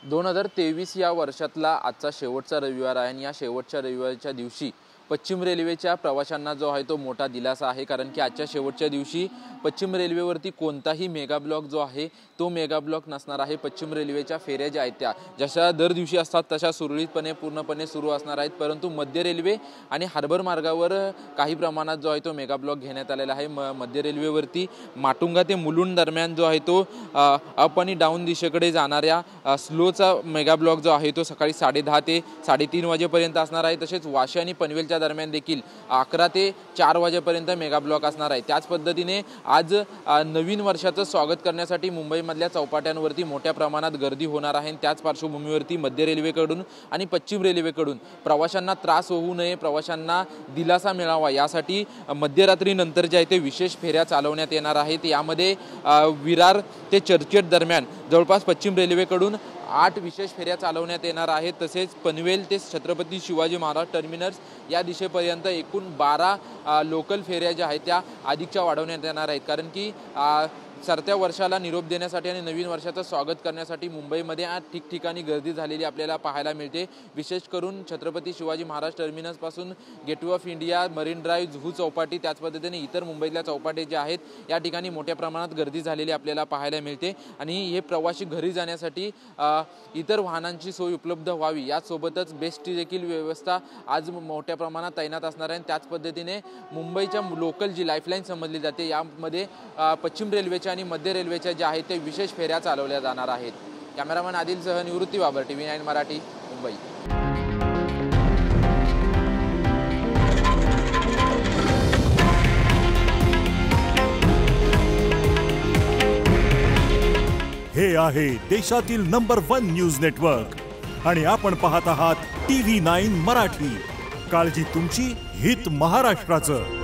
2023 या वर्षातला आजचा शेवटचा रविवार आहे आणि या शेवटच्या रविवारच्या दिवशी पश्चिम रेल्वेच्या प्रवाशांना जो आहे तो मोठा दिलासा आहे। कारण की आजच्या शेवटच्या दिवशी पश्चिम रेल्वेवरती कोणताही मेगा ब्लॉक जो आहे तो मेगा ब्लॉक नसणार आहे। पश्चिम रेल्वेच्या फेऱ्या ज्या आहेत त्या जशा दर दिवशी असतात तशा सुरळीतपणे पूर्णपणे सुरू असणार आहेत, परंतु मध्य रेल्वे आणि हार्बर मार्गावर काही प्रमाणात जो आहे तो मेगा ब्लॉक घेण्यात आलेला आहे। मध्य रेल्वेवरती माटुंगा ते मुलुंड दरम्यान जो आहे तो अप आणि डाऊन दिशेकडे जाणाऱ्या स्लोचा मेगा ब्लॉक जो आहे तो सकाळी 10:30 ते 3:30 वाजेपर्यंत असणार आहे। तसेच वाशी आणि पनवेलच्या दरम्यान देखील 11 ते 4 वाजेपर्यंत मेगा ब्लॉक असणार आहे। त्याच पद्धतीने आज नवीन वर्षाचं स्वागत करण्यासाठी मुंबईमधल्या चौपाट्यांवरती मोठ्या प्रमाणात गर्दी होणार आहे। त्याच पार्श्वभूमीवरती मध्य रेल्वेकडून आणि पश्चिम रेल्वेकडून प्रवाशांना त्रास होऊ नये, प्रवाशांना दिलासा मिळावा यासाठी मध्यरात्रीनंतर जे आहे ते विशेष फेऱ्या चालवण्यात येणार आहेत। यामध्ये विरार ते चर्चगेट दरम्यान जवळपास पश्चिम रेल्वेकडून 8 विशेष फेऱ्या चालवण्यात येणार आहेत। तसेच पनवेल ते छत्रपती शिवाजी महाराज टर्मिनस या दिशेपर्यंत एकूण 12 लोकल फेऱ्या ज्या आहेत त्या अधिकच्या वाढवण्यात येणार आहेत। कारण की सरत्या वर्षाला निरोप देण्यासाठी आणि नवीन वर्षाचं स्वागत करण्यासाठी मुंबईमध्ये आज ठिकठिकाणी गर्दी झालेली आपल्याला पाहायला मिळते। विशेष करून छत्रपती शिवाजी महाराज टर्मिनस पासून gateway of India, marine drive, Juhu Chowpatty, त्याच पद्धतीने इतर मुंबईतल्या चौपाटी ज्या आहेत या ठिकाणी मोठ्या प्रमाणात गर्दी झालेली आपल्याला पाहायला मिळते। आणि हे प्रवासी घरी जाण्यासाठी इतर वाहनांची सोय उपलब्ध व्हावी यासोबतच बेस्टची देखील व्यवस्था आज मोठ्या प्रमाणात तैनात असणार आहे। त्याच पद्धतीने मुंबईच्या लोकल जी लाईफलाईन समजली जाते यामध्ये पश्चिम रेल्वेच्या आणि मध्य रेल्वेच्या ज्या आहेत ते विशेष फेऱ्या चालवल्या जाणार आहेत। कॅमेरामन आदिलसह निवृत्ती बाबर, TV9 मराठी, मुंबई। हे आहे देशातील नंबर 1 न्यूज नेटवर्क आणि आपण पाहत आहात TV9 मराठी। काळजी तुमची, हित महाराष्ट्राचं।